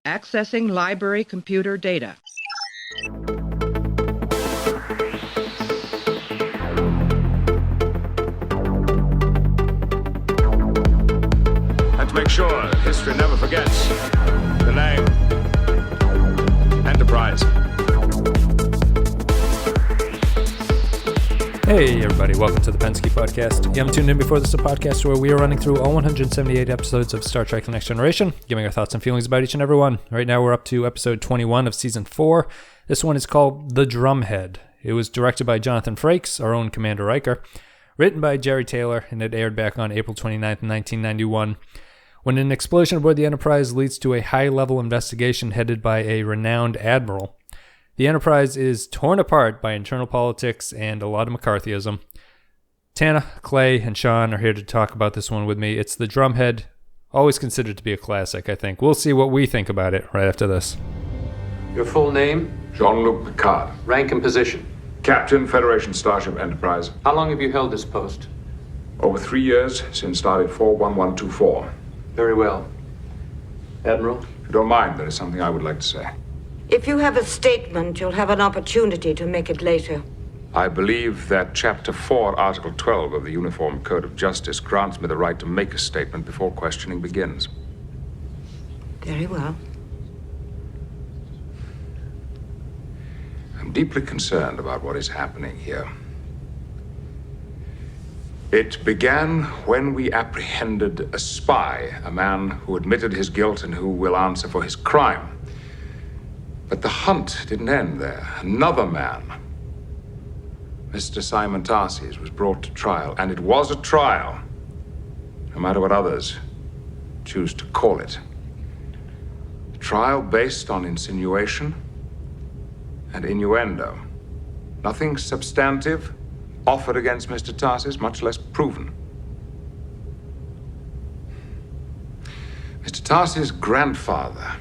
Accessing library computer data. And to make sure that history never forgets the name Enterprise. Hey everybody, welcome to the Pensky Podcast. You haven't tuned in before, this is a podcast where we are running through all 178 episodes of Star Trek The Next Generation, giving our thoughts and feelings about each and every one. Right now we're up to episode 21 of season 4. This one is called The Drumhead. It was directed by Jonathan Frakes, our own Commander Riker, written by Jerry Taylor, and it aired back on April 29th, 1991. When an explosion aboard the Enterprise leads to a high-level investigation headed by a renowned admiral, the Enterprise is torn apart by internal politics and a lot of McCarthyism. Tana, Clay, and Sean are here to talk about this one with me. It's The Drumhead, always considered to be a classic, I think. We'll see what we think about it right after this. Your full name? Jean-Luc Picard, Rank and position? Captain, Federation Starship Enterprise. How long have you held this post? Over 3 years, since Stardate 41124. Very well. Admiral? If you don't mind, there is something I would like to say. If you have a statement, you'll have an opportunity to make it later. I believe that Chapter 4, Article 12 of the Uniform Code of Justice grants me the right to make a statement before questioning begins. Very well. I'm deeply concerned about what is happening here. It began when we apprehended a spy, a man who admitted his guilt and who will answer for his crime. But the hunt didn't end there. Another man, Mr. Simon Tarses, was brought to trial, and it was a trial, no matter what others choose to call it. A trial based on insinuation and innuendo. Nothing substantive offered against Mr. Tarses, much less proven. Mr. Tarses' grandfather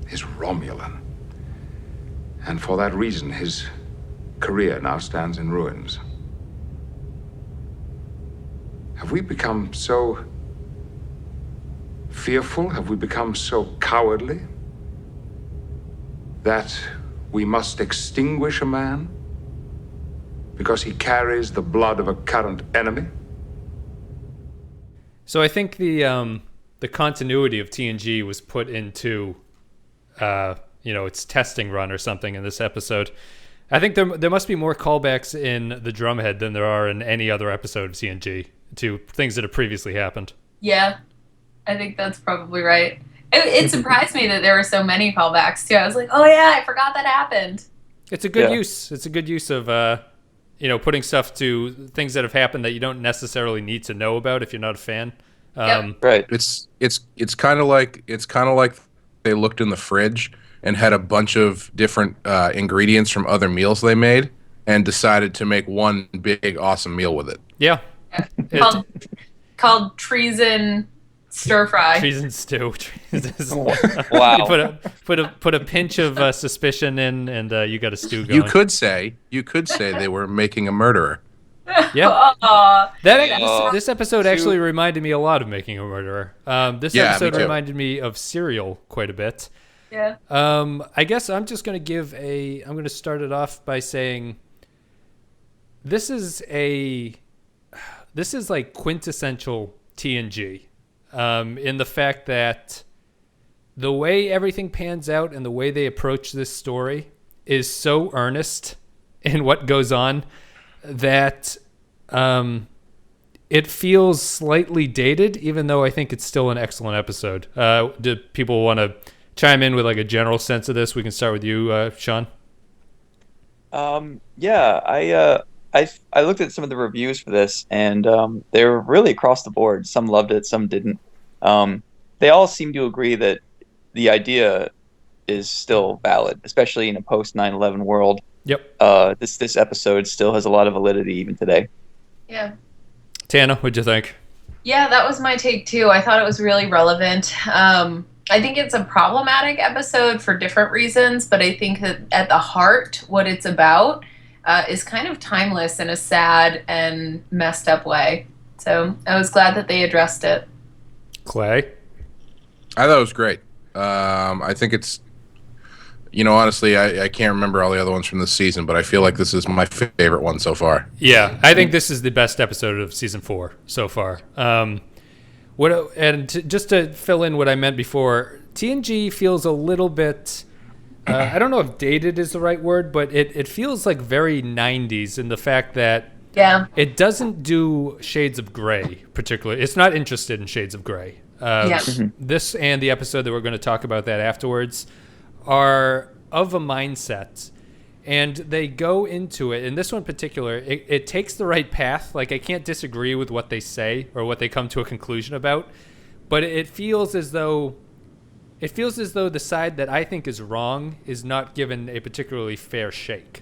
is Romulan. And for that reason, his career now stands in ruins. Have we become so fearful? Have we become so cowardly that we must extinguish a man because he carries the blood of a current enemy? So I think the continuity of TNG was put into its testing run or something in this episode. I think there must be more callbacks in The Drumhead than there are in any other episode of TNG to things that have previously happened. Yeah, I think that's probably right. It surprised me that there were so many callbacks too. I was like, oh yeah, I forgot that happened. It's a good use. It's a good use of putting stuff to things that have happened that you don't necessarily need to know about if you're not a fan. Right. It's kind of like they looked in the fridge and had a bunch of different ingredients from other meals they made and decided to make one big awesome meal with it. Yeah. Called treason stir fry. Treason stew. Wow. You put a pinch of suspicion in, and you got a stew going. You could say they were making a murderer. Yeah. This episode actually reminded me a lot of Making a Murderer. This episode reminded me of Serial quite a bit. Yeah. I guess I'm just going to I'm going to start it off by saying this is like quintessential TNG, in the fact that the way everything pans out and the way they approach this story is so earnest in what goes on that it feels slightly dated, even though I think it's still an excellent episode. Do people want to chime in with like a general sense of this? We can start with you, Sean. I looked at some of the reviews for this, and they were really across the board. Some loved it, some didn't. They all seem to agree that the idea is still valid, especially in a post 9/11 world. Yep. This episode still has a lot of validity even today. Yeah. Tana, what'd you think? Yeah, that was my take too. I thought it was really relevant. I think it's a problematic episode for different reasons, but I think that at the heart, what it's about is kind of timeless in a sad and messed up way. So I was glad that they addressed it. Clay? I thought it was great. I think it's, honestly, I can't remember all the other ones from this season, but I feel like this is my favorite one so far. Yeah, I think this is the best episode of season 4 so far. Just to fill in what I meant before, TNG feels a little bit, I don't know if dated is the right word, but it feels like very 90s in the fact that it doesn't do Shades of Grey particularly. It's not interested in Shades of Grey. This and the episode that we're going to talk about that afterwards are of a mindset, and they go into it. In this one in particular, it takes the right path. Like, I can't disagree with what they say or what they come to a conclusion about, but it feels as though the side that I think is wrong is not given a particularly fair shake.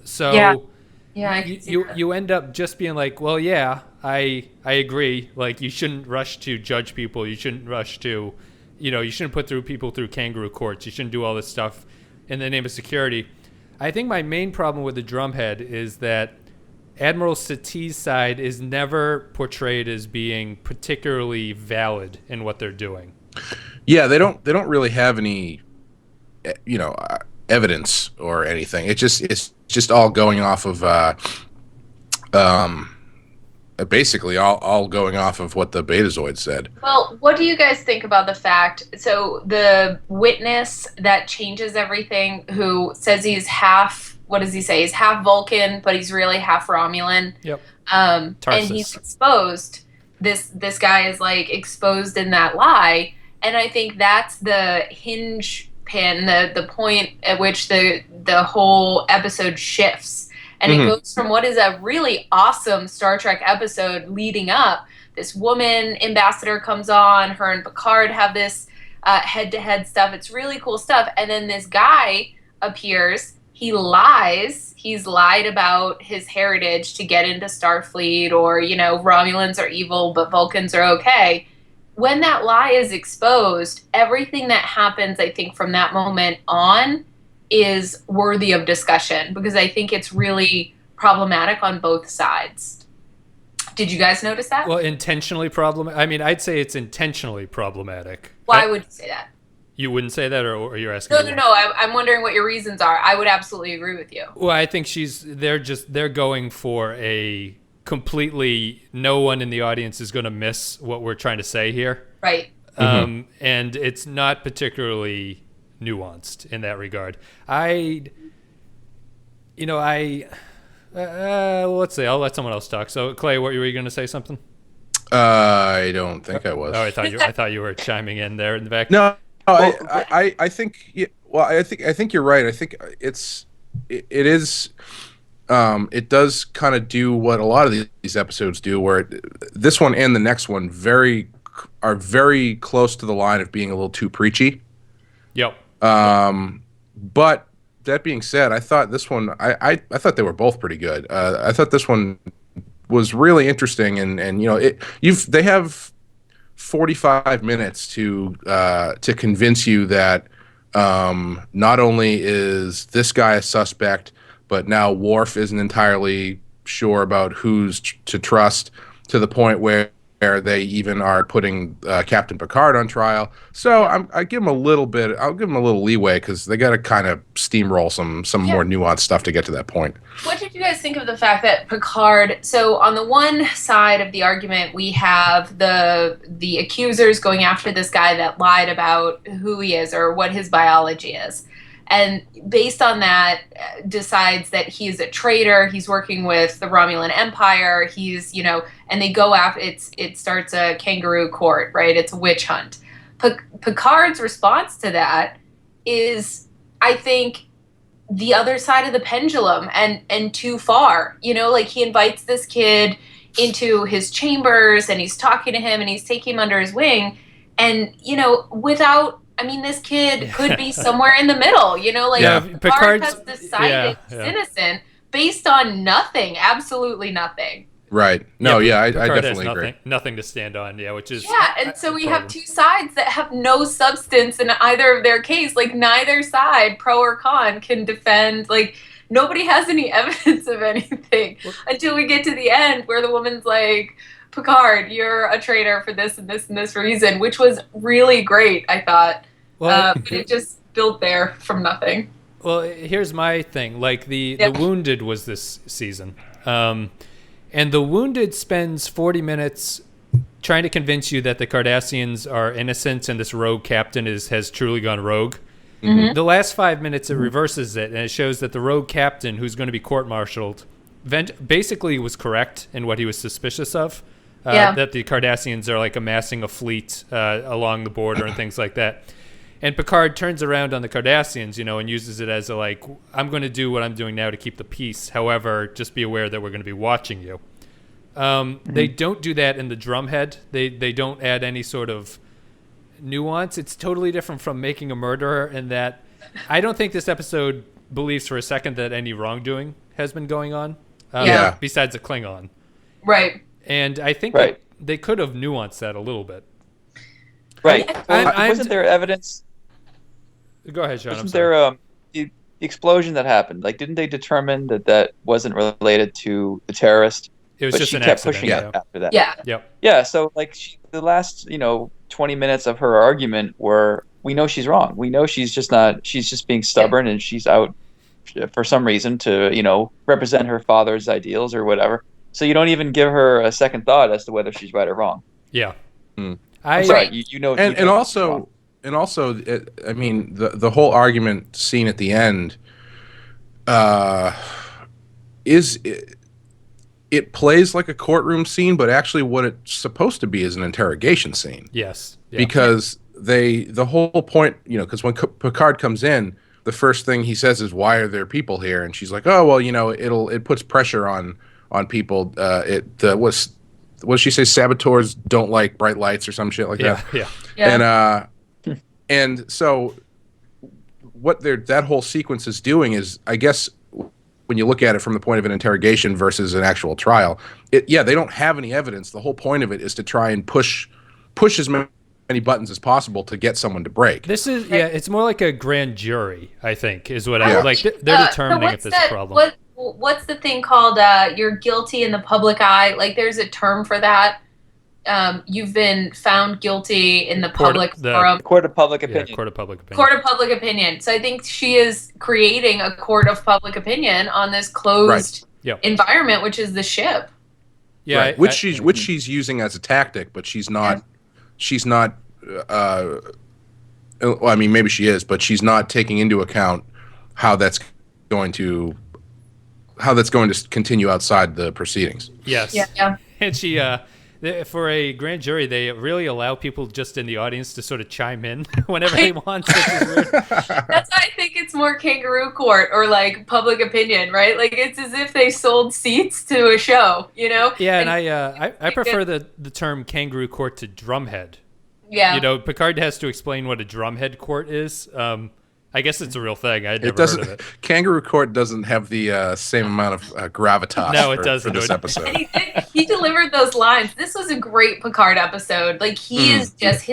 So you end up just being like, well, yeah, I agree. Like, you shouldn't rush to judge people. You shouldn't rush to, you shouldn't put people through kangaroo courts. You shouldn't do all this stuff in the name of security. I think my main problem with the Drumhead is that Admiral Satie's side is never portrayed as being particularly valid in what they're doing. Yeah, they don't really have any, evidence or anything. It's just all going off of, basically all going off of what the Betazoid said. Well, what do you guys think about the fact, so the witness that changes everything, who says he's half, what does he say? He's half Vulcan, but he's really half Romulan. Yep. And he's exposed. This guy is like exposed in that lie. And I think that's the hinge pin, the point at which the whole episode shifts. And it goes from what is a really awesome Star Trek episode leading up. This woman ambassador comes on, her and Picard have this head-to-head stuff. It's really cool stuff. And then this guy appears. He lies. He's lied about his heritage to get into Starfleet, or, Romulans are evil, but Vulcans are okay. When that lie is exposed, everything that happens, I think, from that moment on is worthy of discussion, because I think it's really problematic on both sides. Did you guys notice that? Well, intentionally problematic. I mean, I'd say it's intentionally problematic. Why would you say that? You wouldn't say that, or you're asking? No. I'm wondering what your reasons are. I would absolutely agree with you. Well, I think they're going for a completely, no one in the audience is going to miss what we're trying to say here. Right. And it's not particularly nuanced in that regard. Let's see. I'll let someone else talk. So, Clay, were you going to say something? I don't think I was. Oh, I thought you were chiming in there in the back. No, I think. Well, I think you're right. I think it is. It does kind of do what a lot of these episodes do, where this one and the next one are very close to the line of being a little too preachy. Yep. But that being said, I thought this one, I thought they were both pretty good. I thought this one was really interesting, and they have 45 minutes to convince you that not only is this guy a suspect, but now Worf isn't entirely sure about who's to trust, to the point where they even are putting Captain Picard on trial. So I'll give them a little leeway, because they got to kind of steamroll some more nuanced stuff to get to that point. What did you guys think of the fact that Picard, so on the one side of the argument, we have the accusers going after this guy that lied about who he is or what his biology is, and based on that decides that he's a traitor, he's working with the Romulan Empire, he's, and they go after, it starts a kangaroo court, right? It's a witch hunt. Picard's response to that is, I think, the other side of the pendulum and too far. Like, he invites this kid into his chambers, and he's talking to him, and he's taking him under his wing, and, this kid could be somewhere in the middle, Picard has decided he's innocent based on nothing, absolutely nothing. Right. No, I definitely agree. Nothing to stand on, which is... Yeah, and so we have two sides that have no substance in either of their case. Like, neither side, pro or con, can defend, like, nobody has any evidence of anything until we get to the end where the woman's like, Picard, you're a traitor for this and this and this reason, which was really great, I thought. Well, But it just built there from nothing. Well, here's my thing. Like the Wounded was this season, and the Wounded spends 40 minutes trying to convince you that the Cardassians are innocent and this rogue captain has truly gone rogue. Mm-hmm. The last 5 minutes it reverses it, and it shows that the rogue captain, who's going to be court-martialed, basically was correct in what he was suspicious of. That the Cardassians are like amassing a fleet along the border and things like that. And Picard turns around on the Cardassians, and uses it as I'm going to do what I'm doing now to keep the peace. However, just be aware that we're going to be watching you. They don't do that in the Drumhead. They don't add any sort of nuance. It's totally different from Making a Murderer in that I don't think this episode believes for a second that any wrongdoing has been going on. Besides a Klingon. Right. And I think that they could have nuanced that a little bit. Right. Wasn't there evidence? Go ahead, Sean. Wasn't there the explosion that happened? Like, didn't they determine that wasn't related to the terrorist? It was just she an kept accident. pushing it after that. Yeah. Yep. Yeah. So like the last 20 minutes of her argument were, we know she's wrong. We know she's just being stubborn and she's out for some reason to represent her father's ideals or whatever. So you don't even give her a second thought as to whether she's right or wrong. Yeah. I'm sorry, and also, I mean, the whole argument scene at the end it plays like a courtroom scene, but actually what it's supposed to be is an interrogation scene. Yes. Yeah. Because the whole point, because when Picard comes in, the first thing he says is, "Why are there people here?" And she's like, "Oh, well, it puts pressure on people. What does she say? Saboteurs don't like bright lights or some shit like that." Yeah. And so what that whole sequence is doing is, I guess, when you look at it from the point of an interrogation versus an actual trial, they don't have any evidence. The whole point of it is to try and push as many buttons as possible to get someone to break. This is it's more like a grand jury, I think, is what I like. They're determining if there's a problem. What's the thing called? You're guilty in the public eye. Like, there's a term for that. You've been found guilty in the public forum. Court of public opinion. Court of public opinion. Court of public opinion. So I think she is creating a court of public opinion on this closed environment, which is the ship. Yeah, right. Which she's using as a tactic, but she's not. She's not. Well, I mean, maybe she is, but she's not taking into account how that's going to continue outside the proceedings. Yes. Yeah. And she. For a grand jury, they really allow people just in the audience to sort of chime in whenever they want. That's why I think it's more kangaroo court or like public opinion, right? Like, it's as if they sold seats to a show, Yeah, and I prefer the term kangaroo court to drumhead. Yeah. Picard has to explain what a drumhead court is. I guess it's a real thing. I'd never heard of it. Kangaroo Court doesn't have the same amount of gravitas. No, it doesn't. For this episode. He delivered those lines. This was a great Picard episode. Like, he is just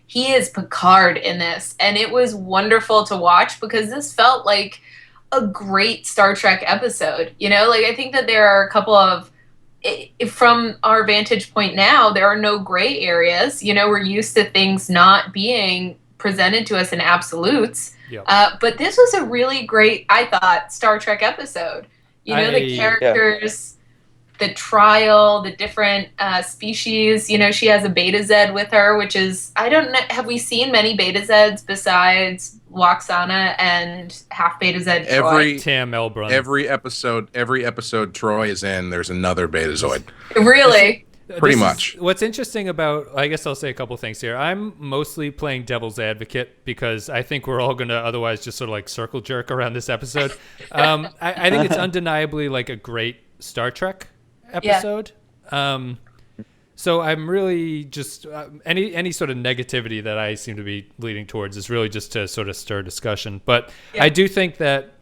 he is Picard in this, and it was wonderful to watch because this felt like a great Star Trek episode. Like, I think that there are a couple of, from our vantage point now, there are no gray areas. We're used to things not being presented to us in absolutes. Yep. But this was a really great, I thought, Star Trek episode. The characters, the trial, the different species. She has a Beta Z with her, which is, I don't know, have we seen many Beta Zs besides Waxana and half Beta Z Troy? Tam Elbrun. Every episode Troy is in, there's another Betazoid. Really? Pretty much. What's interesting about, I guess I'll say a couple things here. I'm mostly playing devil's advocate because I think we're all going to otherwise just sort of like circle jerk around this episode. I think it's undeniably like a great Star Trek episode. Yeah. So I'm really just any sort of negativity that I seem to be leading towards is really just to sort of stir discussion. But I do think that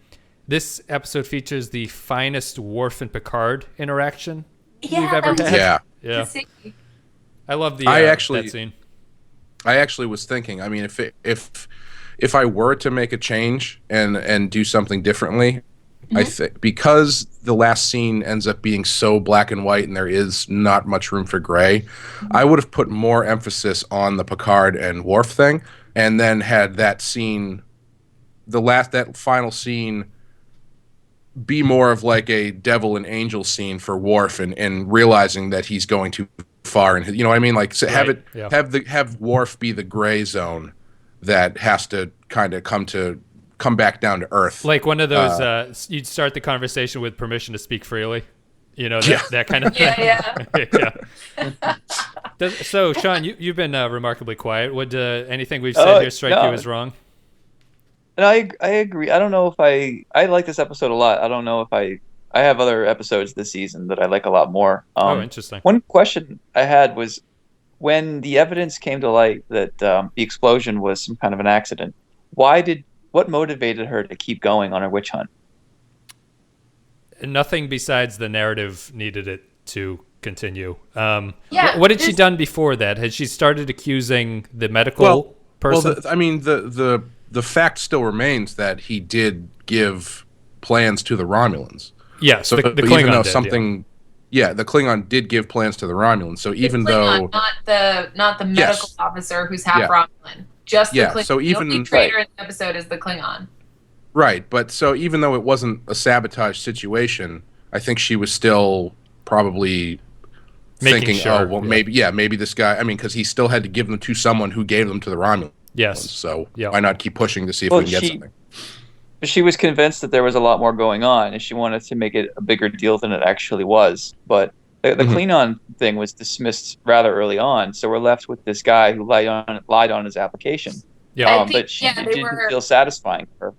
this episode features the finest Worf and Picard interaction we've ever had. Yeah. I love that scene. I actually was thinking, I mean, if I were to make a change and do something differently, I think because the last scene ends up being so black and white and there is not much room for gray, I would have put more emphasis on the Picard and Worf thing, and then had that scene, that final scene, be more of like a devil and angel scene for Worf, and realizing that he's going too far, and you know what I mean, like so have Worf be the gray zone that has to kind of come back down to earth, like one of those you'd start the conversation with permission to speak freely, you know, that kind of thing. So Sean, you've been remarkably quiet. Would anything we've said here strike you as wrong? And I agree. I don't know if I like this episode a lot. I don't know if I have other episodes this season that I like a lot more. Interesting. One question I had was when the evidence came to light that the explosion was some kind of an accident. What motivated her to keep going on her witch hunt? Nothing besides the narrative needed it to continue. What had she done before that? Had she started accusing the medical person? Well, the fact still remains that he did give plans to the Romulans. Yeah, so the Klingon even though did, the Klingon did give plans to the Romulans. So even Klingon, not the medical officer who's half Romulan, just the Klingon. So even the only traitor in the episode is the Klingon. Right, but so even though it wasn't a sabotage situation, I think she was still probably thinking, maybe this guy. I mean, because he still had to give them to someone who gave them to the Romulans. Yes. So why not keep pushing to see if we can get something? But she was convinced that there was a lot more going on, and she wanted to make it a bigger deal than it actually was. But the Klingon thing was dismissed rather early on, so we're left with this guy who lied on his application. Yeah, but she didn't feel satisfying for her.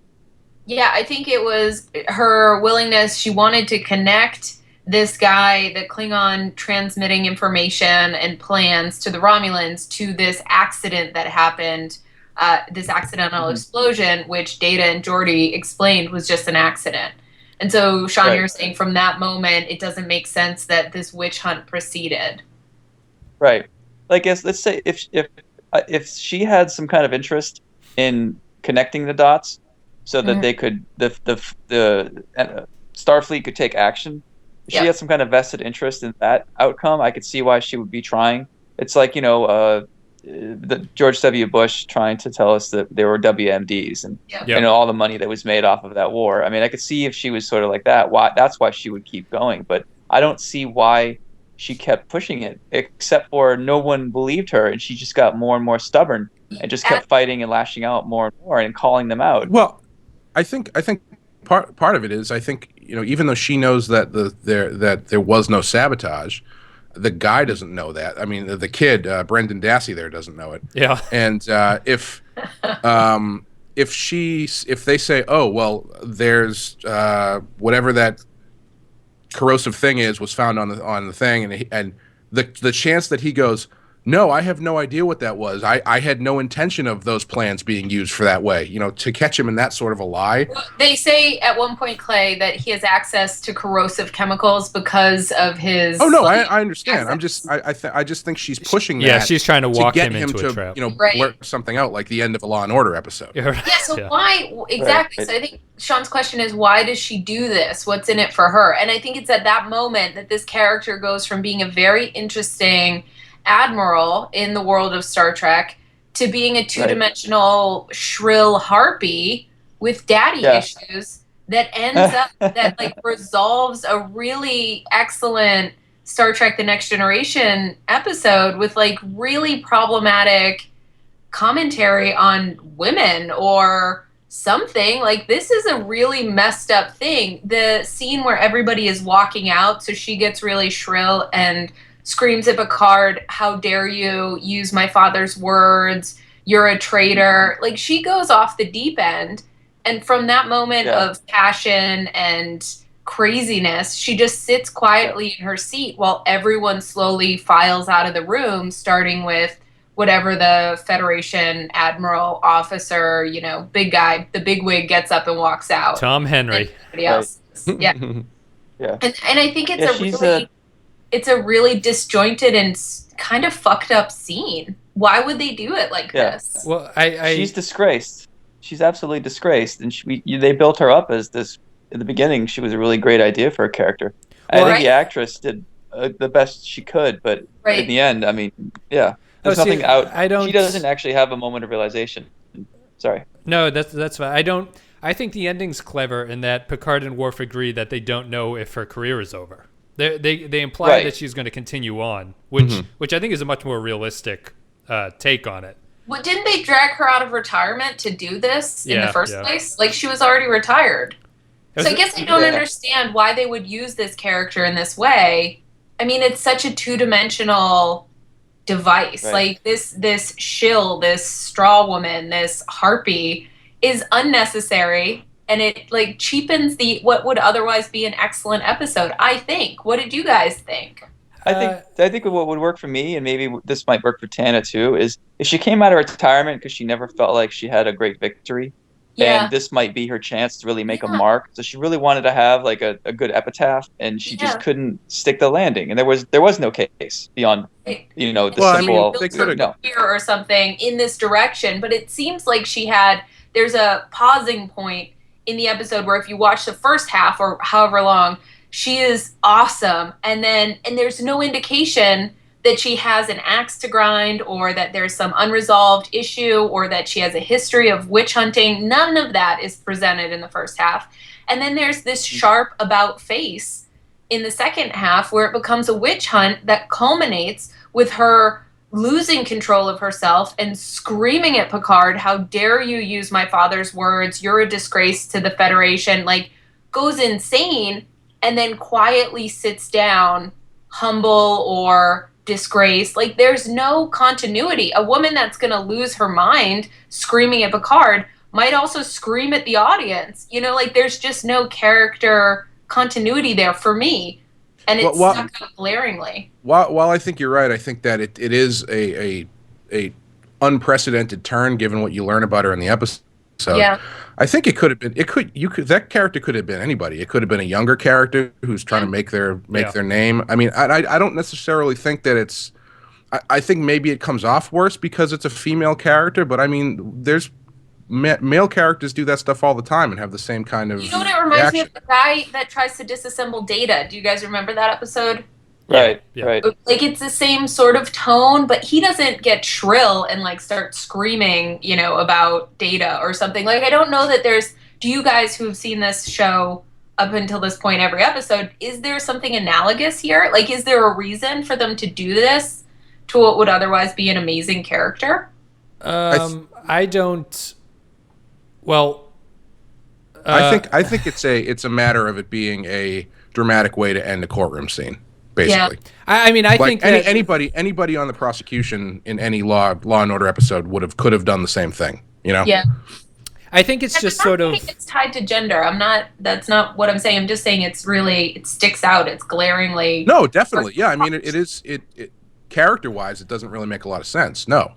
Yeah, I think it was her willingness. She wanted to connect this guy, the Klingon, transmitting information and plans to the Romulans to this accident that happened. This accidental explosion, which Data and Geordi explained was just an accident. And so, Sean, you're saying from that moment, it doesn't make sense that this witch hunt proceeded. Right. Like, let's say if she had some kind of interest in connecting the dots, so that they could the Starfleet could take action. If she had some kind of vested interest in that outcome, I could see why she would be trying. It's like the George W. Bush trying to tell us that there were WMDs and all the money that was made off of that war. I mean, I could see if she was sort of like that. That's why she would keep going. But I don't see why she kept pushing it, except for no one believed her, and she just got more and more stubborn and just kept fighting and lashing out more and more and calling them out. Well, I think part of it is, I think, even though she knows that there was no sabotage, the guy doesn't know that. I mean, the kid, Brendan Dassey, there doesn't know it. Yeah. And if they say, oh well, there's whatever that corrosive thing was found on the thing, and the chance that he goes, no, I have no idea what that was. I had no intention of those plans being used for that way. To catch him in that sort of a lie. Well, they say at one point, Clay, that he has access to corrosive chemicals because of his. Oh no, I understand. I just think she's pushing that. Yeah, she's trying to walk him into a trap. Blurt something out like the end of a Law and Order episode. Why exactly? Right. So I think Sean's question is, why does she do this? What's in it for her? And I think it's at that moment that this character goes from being a very interesting admiral in the world of Star Trek to being a two-dimensional shrill harpy with daddy issues that ends up that resolves a really excellent Star Trek The Next Generation episode with really problematic commentary on women or something. This is a really messed up thing. The scene where everybody is walking out, so she gets really shrill and screams at Picard, how dare you use my father's words, you're a traitor. She goes off the deep end. And from that moment of passion and craziness, she just sits quietly in her seat while everyone slowly files out of the room, starting with whatever the Federation admiral officer, big guy, the big wig gets up and walks out. Tom Henry. Everybody else. Yeah. And I think it's a really disjointed and kind of fucked up scene. Why would they do it like this? Well, she's disgraced. She's absolutely disgraced, and they built her up as this in the beginning, she was a really great idea for a character. Well, I think the actress did the best she could, but in the end, I mean, yeah, there's nothing out. She doesn't actually have a moment of realization. Sorry. No, that's fine. I think the ending's clever in that Picard and Worf agree that they don't know if her career is over. They imply that she's going to continue on, which I think is a much more realistic take on it. Well, didn't they drag her out of retirement to do this in the first place? Like, she was already retired. So I guess I don't understand why they would use this character in this way. I mean, it's such a two-dimensional device. Like, this shill, this straw woman, this harpy is unnecessary, and it, like, cheapens what would otherwise be an excellent episode, I think. What did you guys think? I think what would work for me, and maybe this might work for Tana too, is if she came out of retirement because she never felt like she had a great victory, and this might be her chance to really make a mark. So she really wanted to have like a good epitaph, and she just couldn't stick the landing. And there was no case beyond the simple career or something in this direction. But it seems like there's a pausing point in the episode where if you watch the first half or however long, she is awesome, and there's no indication that she has an axe to grind, or that there's some unresolved issue, or that she has a history of witch hunting. None of that is presented in the first half. And then there's this sharp about face in the second half where it becomes a witch hunt that culminates with her losing control of herself and screaming at Picard, "How dare you use my father's words? You're a disgrace to the Federation." Like, goes insane, and then quietly sits down, humble or disgraced. Like, there's no continuity. A woman that's going to lose her mind screaming at Picard might also scream at the audience. You know, like, there's just no character continuity there for me. And it's stuck up glaringly. While I think you're right, I think that it is a unprecedented turn given what you learn about her in the episode. Yeah. I think it could have been. That character could have been anybody. It could have been a younger character who's trying to make their name. I mean, I don't necessarily think that it's. I think maybe it comes off worse because it's a female character. But I mean, there's male characters do that stuff all the time and have the same kind of. You know what it reminds me of? The guy that tries to disassemble Data. Do you guys remember that episode? Right. Like, it's the same sort of tone, but he doesn't get shrill and like start screaming, about Data or something. Like, I don't know that do you guys who've seen this show up until this point, every episode, is there something analogous here? Like, is there a reason for them to do this to what would otherwise be an amazing character? I don't. Well, I think it's a matter of it being a dramatic way to end a courtroom scene. Basically, I mean, I think anybody on the prosecution in any Law and Order episode could have done the same thing. Yeah. I think it's just sort of. It's tied to gender. That's not what I'm saying. I'm just saying it sticks out. It's glaringly. No, definitely. Yeah, I mean, it is character-wise, it doesn't really make a lot of sense. No.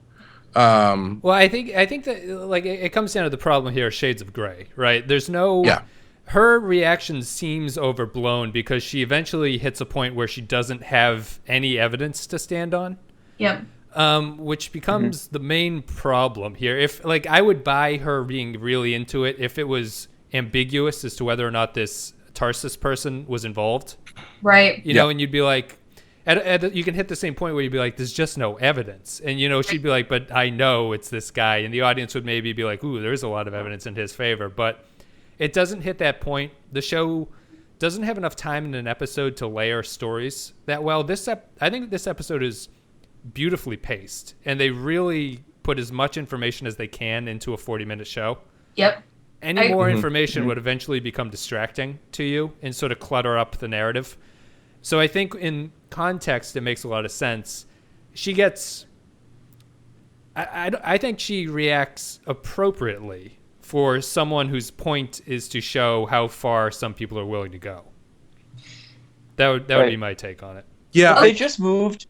Well, I think that like it comes down to the problem here: shades of gray, right? There's no. Yeah. Her reaction seems overblown because she eventually hits a point where she doesn't have any evidence to stand on. Yep. Which becomes the main problem here. If I would buy her being really into it if it was ambiguous as to whether or not this Tarses person was involved. Right. You know, and you'd be like, you can hit the same point where you'd be like, there's just no evidence. And, she'd be like, but I know it's this guy. And the audience would maybe be like, ooh, there's a lot of evidence in his favor. But it doesn't hit that point. The show doesn't have enough time in an episode to layer stories that well. I think this episode is beautifully paced, and they really put as much information as they can into a 40-minute show. Yep. Any more information would eventually become distracting to you and sort of clutter up the narrative. So I think in context, it makes a lot of sense. She gets... I think she reacts appropriately for someone whose point is to show how far some people are willing to go. That would be my take on it. Yeah, they just moved.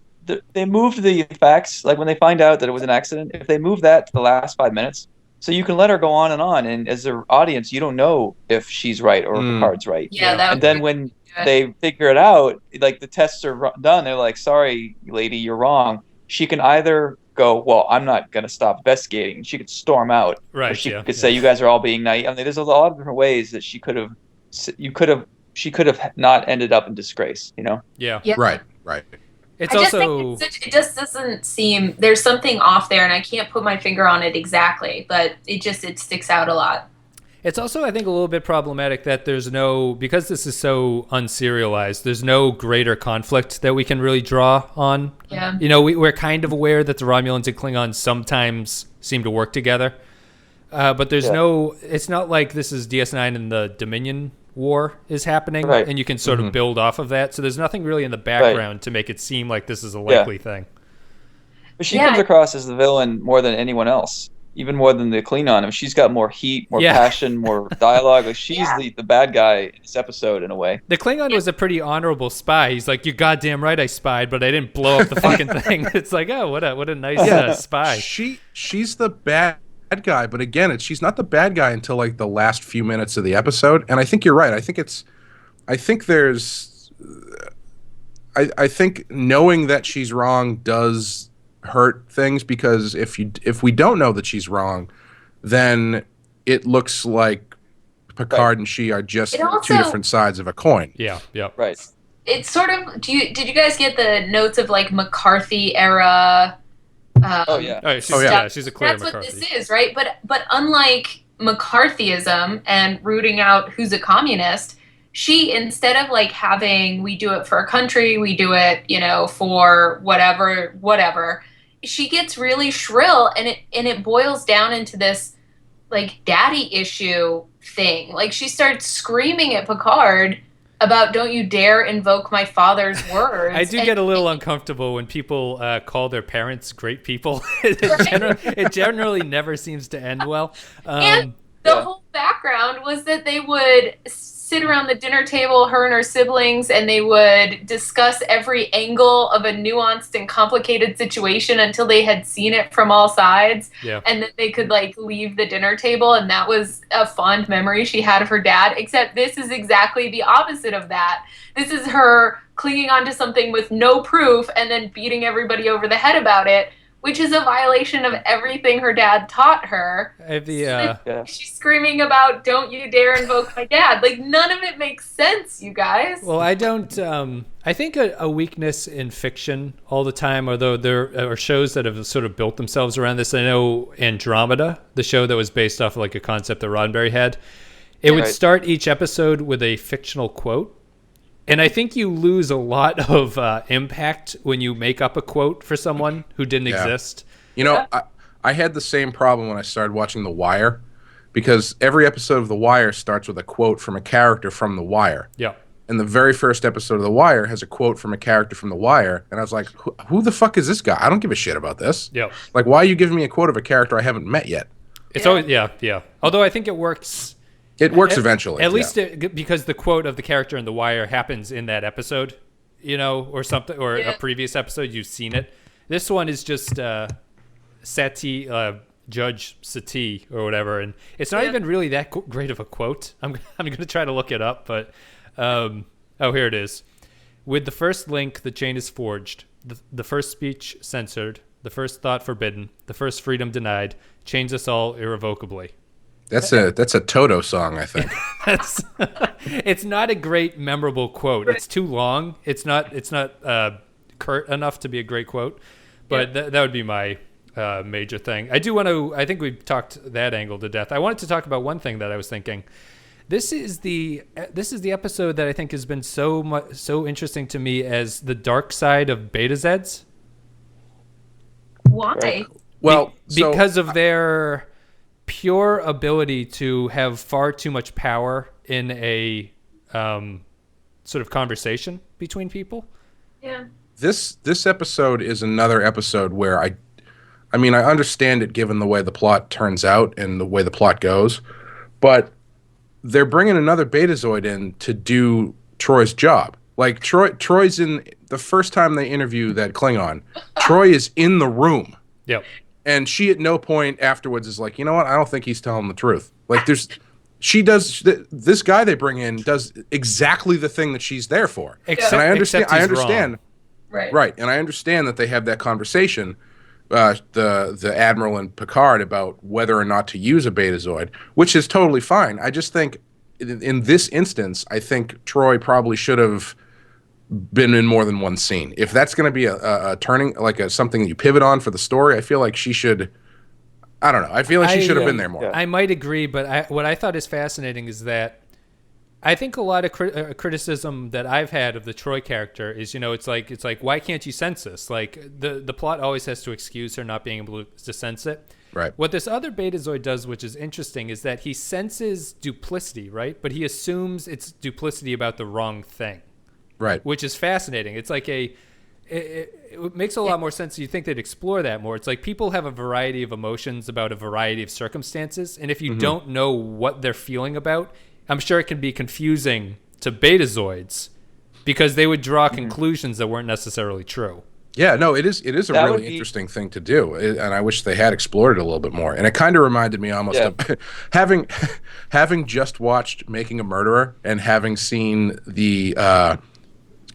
They moved the facts. Like when they find out that it was an accident, if they move that to the last 5 minutes, so you can let her go on. And as an audience, you don't know if she's right or if Picard's right. Yeah. And then when they figure it out, like the tests are done, they're like, "Sorry, lady, you're wrong." She can either go, "Well, I'm not going to stop investigating." She could storm out. Right. Or she could say, "You guys are all being naive." I mean, there's a lot of different ways that she could have she could have not ended up in disgrace. Yeah. Yeah. Right. It's I just also think it just doesn't seem there's something off there, and I can't put my finger on it exactly, but it sticks out a lot. It's also, I think, a little bit problematic that there's no, because this is so unserialized, there's no greater conflict that we can really draw on. Yeah. We're kind of aware that the Romulans and Klingons sometimes seem to work together. But there's it's not like this is DS9 and the Dominion War is happening, right. and you can sort of build off of that. So there's nothing really in the background to make it seem like this is a likely thing. But she comes across as the villain more than anyone else. Even more than the Klingon. I mean, she's got more heat, more passion, more dialogue. Like she's the bad guy in this episode in a way. The Klingon was a pretty honorable spy. He's like, "You're goddamn right, I spied, but I didn't blow up the fucking thing." It's like, oh, what a nice spy. She's the bad guy, but again, she's not the bad guy until like the last few minutes of the episode. And I think you're right. I think knowing that she's wrong does hurt things, because if we don't know that she's wrong, then it looks like Picard and she are just two different sides of a coin. Yeah. Right. It's sort of. Did you guys get the notes of like McCarthy era? She's a clear That's McCarthy. what this is, right? But unlike McCarthyism and rooting out who's a communist, she, instead of like having we do it for a country, we do it, for whatever. She gets really shrill, and it boils down into this like daddy issue thing. Like she starts screaming at Picard about "Don't you dare invoke my father's words." I do get a little uncomfortable when people call their parents great people. It generally never seems to end well. And the whole background was that they would sit around the dinner table, her and her siblings, and they would discuss every angle of a nuanced and complicated situation until they had seen it from all sides. Yeah. And then they could like leave the dinner table, and that was a fond memory she had of her dad, except this is exactly the opposite of that. This is her clinging onto something with no proof and then beating everybody over the head about it, which is a violation of everything her dad taught her. She's screaming about "Don't you dare invoke my dad." Like, none of it makes sense, you guys. Well, I don't. I think a weakness in fiction all the time, although there are shows that have sort of built themselves around this. I know Andromeda, the show that was based off of like a concept that Roddenberry had, it would start each episode with a fictional quote. And I think you lose a lot of impact when you make up a quote for someone who didn't exist. I had the same problem when I started watching The Wire, because every episode of The Wire starts with a quote from a character from The Wire. Yeah. And the very first episode of The Wire has a quote from a character from The Wire. And I was like, who the fuck is this guy? I don't give a shit about this. Yeah. Like, why are you giving me a quote of a character I haven't met yet? It's always, yeah. Although I think it works. It works eventually. At least because the quote of the character in The Wire happens in that episode, or something, or a previous episode, you've seen it. This one is just Sati, Judge Sati, or whatever, and it's not even really that great of a quote. I'm going to try to look it up, but here it is. With the first link, the chain is forged. The first speech censored. The first thought forbidden. The first freedom denied. Chains us all irrevocably. That's a Toto song, I think. It's not a great memorable quote. It's too long. It's not curt enough to be a great quote. But that would be my major thing. I think we've talked that angle to death. I wanted to talk about one thing that I was thinking. This is the episode that I think has been so interesting to me as the dark side of Beta Zeds. Why? Well, because of their pure ability to have far too much power in a sort of conversation between people. Yeah. This episode is another episode where I understand it given the way the plot turns out and the way the plot goes, but they're bringing another Betazoid in to do Troy's job. Like Troy's in the first time they interview that Klingon, Troy is in the room. Yep. And she at no point afterwards is like, you know what? I don't think he's telling the truth. Like this guy they bring in does exactly the thing that she's there for. And I understand. Right. And I understand that they have that conversation, the Admiral and Picard, about whether or not to use a Betazoid, which is totally fine. I just think in this instance, I think Troy probably should have been in more than one scene. If that's going to be a turning, like something that you pivot on for the story, I feel like she should. I don't know. I feel like she should have been there more. I might agree, but what I thought is fascinating is that I think a lot of criticism that I've had of the Troy character is, it's like why can't you sense this? Like the plot always has to excuse her not being able to sense it. Right. What this other Betazoid does, which is interesting, is that he senses duplicity, right? But he assumes it's duplicity about the wrong thing. Right. Which is fascinating. It's like it makes a lot more sense. You think they'd explore that more. It's like people have a variety of emotions about a variety of circumstances. And if you don't know what they're feeling about, I'm sure it can be confusing to Betazoids because they would draw conclusions that weren't necessarily true. Yeah, no, it is a That really interesting thing to do, and I wish they had explored it a little bit more. And it kind of reminded me almost of having just watched Making a Murderer and having seen the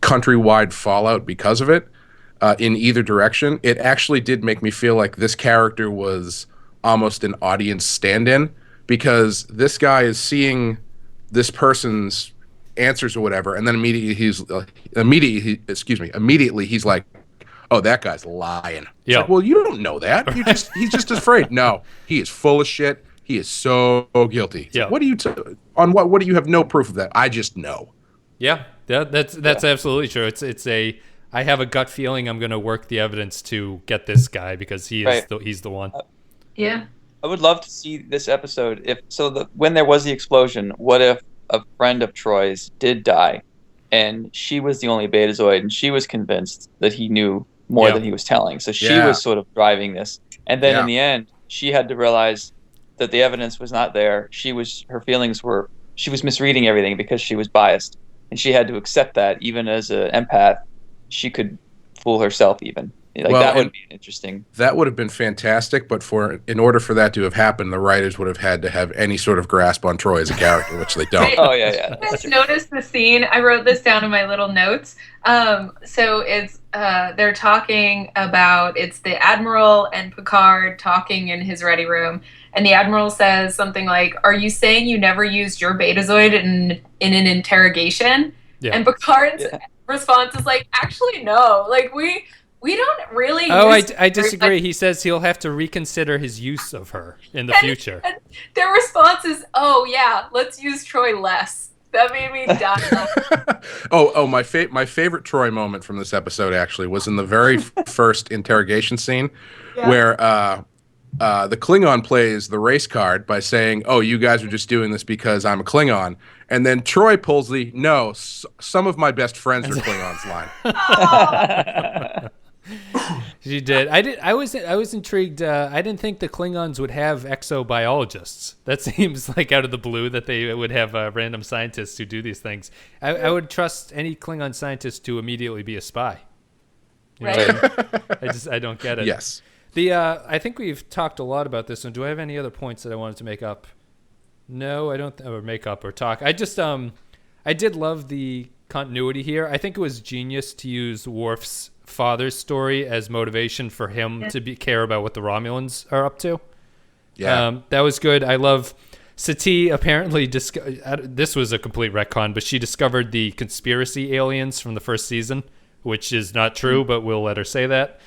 countrywide fallout because of it in either direction. It actually did make me feel like this character was almost an audience stand-in, because this guy is seeing this person's answers or whatever, and then immediately he's like, oh, that guy's lying. Yeah. Like, well, you don't know that. He's just afraid. No, he is full of shit. He is so guilty. Yeah. Like, what do you have no proof of that? I just know. Yeah. That's absolutely true. It's I have a gut feeling I'm going to work the evidence to get this guy because he's the one. Yeah. I would love to see this episode. When there was the explosion, what if a friend of Troy's did die, and she was the only Betazoid, and she was convinced that he knew more than he was telling. So she was sort of driving this, and then in the end, she had to realize that the evidence was not there. She was misreading everything because she was biased, and she had to accept that. Even as an empath, she could fool herself even. That would be interesting. That would have been fantastic, but in order for that to have happened, the writers would have had to have any sort of grasp on Troy as a character, which they don't. Oh, yeah. I just noticed the scene. I wrote this down in my little notes. So it's they're talking about, it's the Admiral and Picard talking in his ready room, and the Admiral says something like, "Are you saying you never used your Betazoid in an interrogation?" Yeah. And Picard's response is like, "Actually, no. Like we don't really." Oh, I disagree. He says he'll have to reconsider his use of her in the future. And their response is, "Oh yeah, let's use Troy less." That made me die. My favorite Troy moment from this episode actually was in the very first interrogation scene, where the Klingon plays the race card by saying, "Oh, you guys are just doing this because I'm a Klingon," and then Troy pulls the "No, some of my best friends are Klingons" line. She did. I was intrigued. I didn't think the Klingons would have exobiologists. That seems like out of the blue that they would have random scientists who do these things. I would trust any Klingon scientist to immediately be a spy. Right. I don't get it. Yes. I think we've talked a lot about this. And do I have any other points that I wanted to make up? No, I don't. Or make up or talk. I just I did love the continuity here. I think it was genius to use Worf's father's story as motivation for him to care about what the Romulans are up to. Yeah, that was good. I love Sati. Apparently, this was a complete retcon, but she discovered the conspiracy aliens from the first season, which is not true, but we'll let her say that.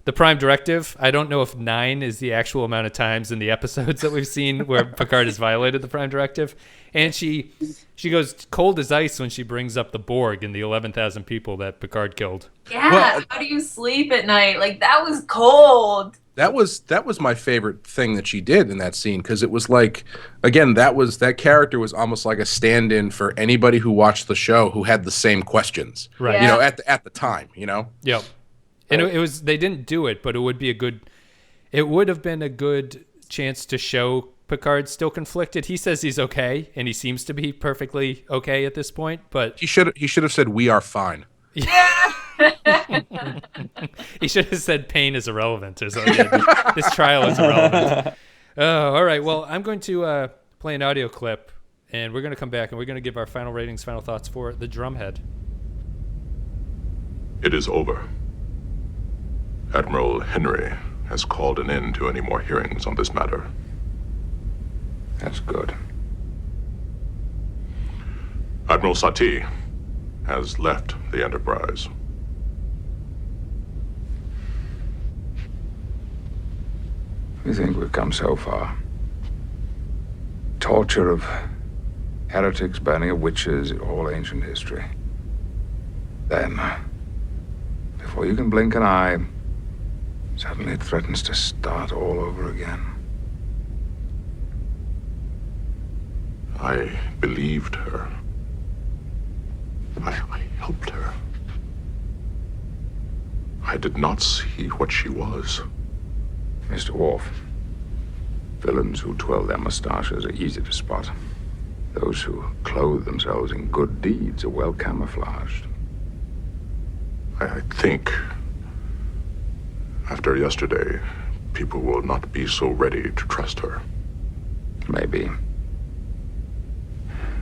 The Prime Directive, I don't know if 9 is the actual amount of times in the episodes that we've seen where Picard has violated the Prime Directive. And she goes cold as ice when she brings up the Borg and the 11,000 people that Picard killed. Yeah, how do you sleep at night? Like, that was cold. That was my favorite thing that she did in that scene, because it was like, again, that character was almost like a stand-in for anybody who watched the show who had the same questions. Right. You know, at the time, you know? Yep. And it was, they didn't do it, but it would have been a good chance to show Picard still conflicted. He says he's okay, and he seems to be perfectly okay at this point, but he should have said, "We are fine." Yeah. He should have said pain is irrelevant or something. This trial is irrelevant. Oh, all right. Well, I'm going to play an audio clip, and we're going to come back, and we're going to give our final ratings, final thoughts for the Drumhead. It is over. Admiral Henry has called an end to any more hearings on this matter. That's good. Admiral Satie has left the Enterprise. We think we've come so far. Torture of heretics, burning of witches, all ancient history. Then, before you can blink an eye, suddenly it threatens to start all over again. I believed her. I helped her. I did not see what she was. Mr. Worf, villains who twirl their mustaches are easy to spot. Those who clothe themselves in good deeds are well camouflaged. I think after yesterday, people will not be so ready to trust her. Maybe.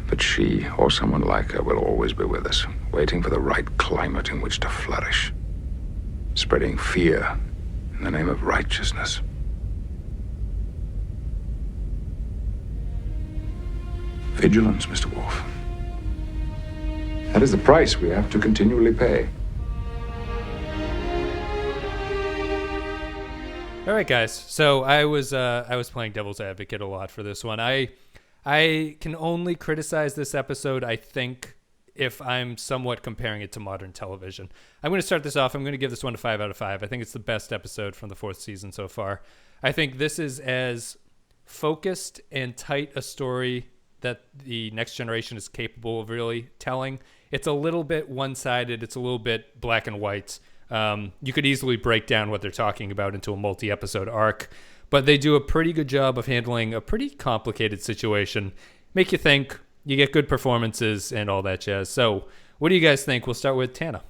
But she, or someone like her, will always be with us, waiting for the right climate in which to flourish, spreading fear in the name of righteousness. Vigilance, Mr. Worf. That is the price we have to continually pay. All right, guys. So I was playing devil's advocate a lot for this one. I can only criticize this episode, I think, if I'm somewhat comparing it to modern television. I'm going to start this off. I'm going to give this one a 5 out of 5. I think it's the best episode from the 4th season so far. I think this is as focused and tight a story that the Next Generation is capable of really telling. It's a little bit one-sided. It's a little bit black and white. You could easily break down what they're talking about into a multi-episode arc, but they do a pretty good job of handling a pretty complicated situation. Make you think, you get good performances and all that jazz. So what do you guys think? We'll start with Tana.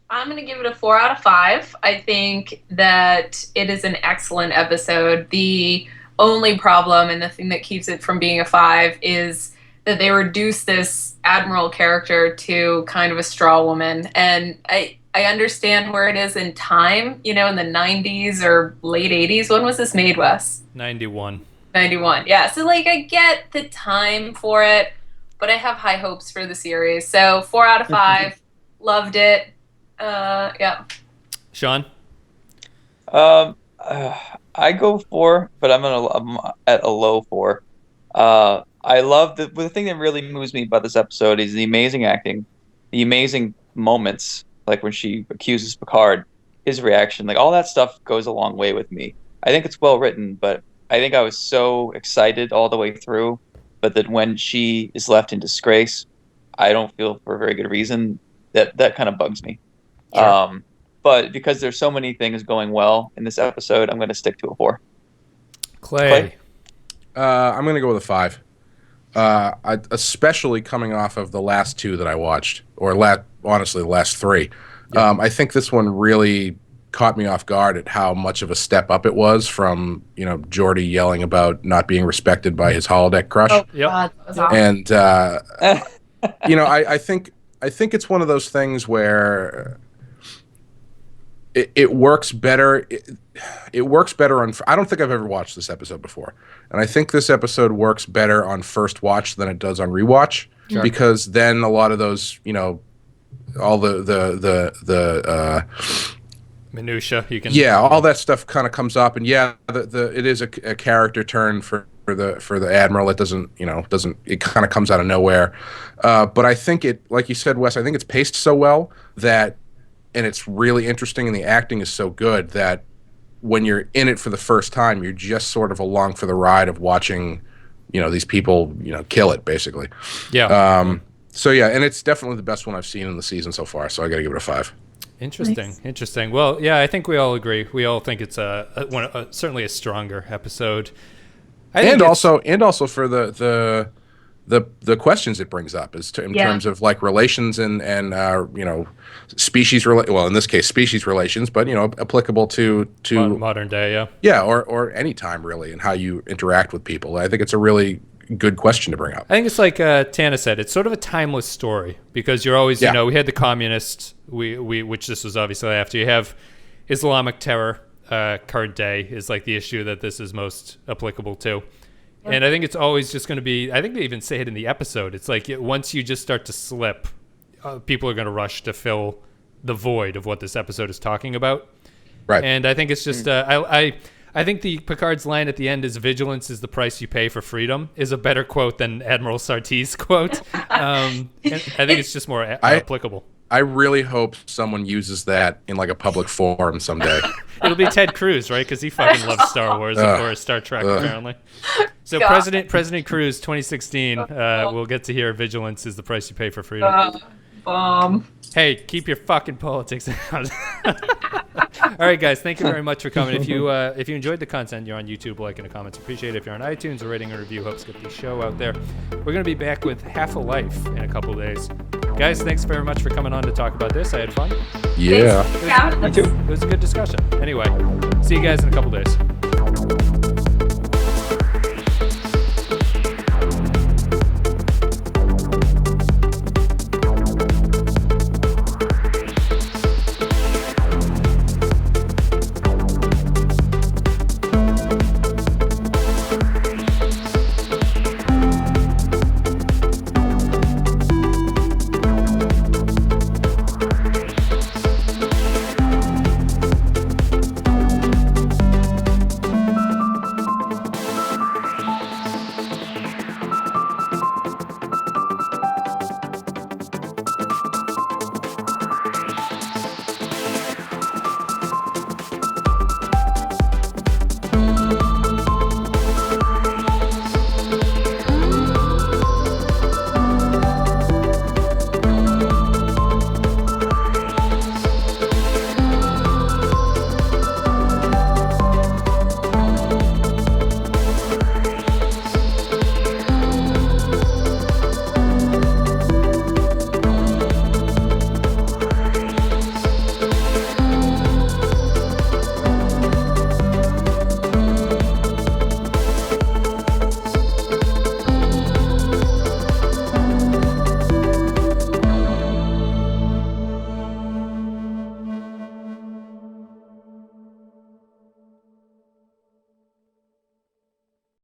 I'm going to give it a 4 out of 5. I think that it is an excellent episode. The only problem and the thing that keeps it from being a 5 is that they reduce this Admiral character to kind of a straw woman. And I understand where it is in time, in the 90s or late 80s. When was this made, Wes? 91. 91, yeah. So, I get the time for it, but I have high hopes for the series. So, 4 out of 5. Loved it. Yeah. Sean? I go 4, but I'm at a low 4. I love the thing that really moves me about this episode is the amazing acting, the amazing moments, like when she accuses Picard, his reaction, all that stuff goes a long way with me. I think it's well written, but I think I was so excited all the way through, but that when she is left in disgrace, I don't feel for a very good reason. That kind of bugs me. Sure. But because there's so many things going well in this episode, I'm going to stick to a 4. Clay? I'm going to go with a 5. Especially coming off of the last 2 that I watched, or honestly, the last 3. Yeah. I think this one really caught me off guard at how much of a step up it was from, Geordi yelling about not being respected by his holodeck crush. Oh, yep. God, that was awesome. And, I think it's one of those things where it works better. It works better on. I don't think I've ever watched this episode before, and I think this episode works better on first watch than it does on rewatch, sure. Because then a lot of those, all the minutia you can. Yeah, all that stuff kind of comes up, and it is a character turn for the Admiral. It doesn't. It kind of comes out of nowhere, but I think it, like you said, Wes. I think it's paced so well that. And it's really interesting, and the acting is so good that when you're in it for the first time, you're just sort of along for the ride of watching, these people, kill it, basically. Yeah. So, yeah, and it's definitely the best one I've seen in the season so far, so I got to give it a 5. Interesting. Well, yeah, I think we all agree. We all think it's certainly a stronger episode. Also for the questions it brings up in terms of relations and species in this case species relations, but applicable to modern day, or any time really, and how you interact with people. I think it's a really good question to bring up. I think it's like Tana said, it's sort of a timeless story because you're always we had the communists, which this was obviously after. You have Islamic terror, current day is like the issue that this is most applicable to. And I think it's always just going to be, I think they even say it in the episode. It's like once you just start to slip, people are going to rush to fill the void of what this episode is talking about. Right. And I think it's just, I think the Picard's line at the end is "Vigilance is the price you pay for freedom" is a better quote than Admiral Sartees' quote. I think it's just more applicable. I really hope someone uses that in like a public forum someday. It'll be Ted Cruz, right? Because he fucking loves Star Wars or Star Trek, apparently. So President Cruz, 2016, we'll get to hear "Vigilance is the price you pay for freedom." Hey, keep your fucking politics out. All right, guys, thank you very much for coming. If you enjoyed the content, you're on YouTube, like in the comments, appreciate it. If you're on iTunes, a rating and review helps get the show out there. We're going to be back with Half a Life in a couple of days. Guys, thanks very much for coming on to talk about this. I had fun. Yeah. It was a good discussion. Anyway, see you guys in a couple of days.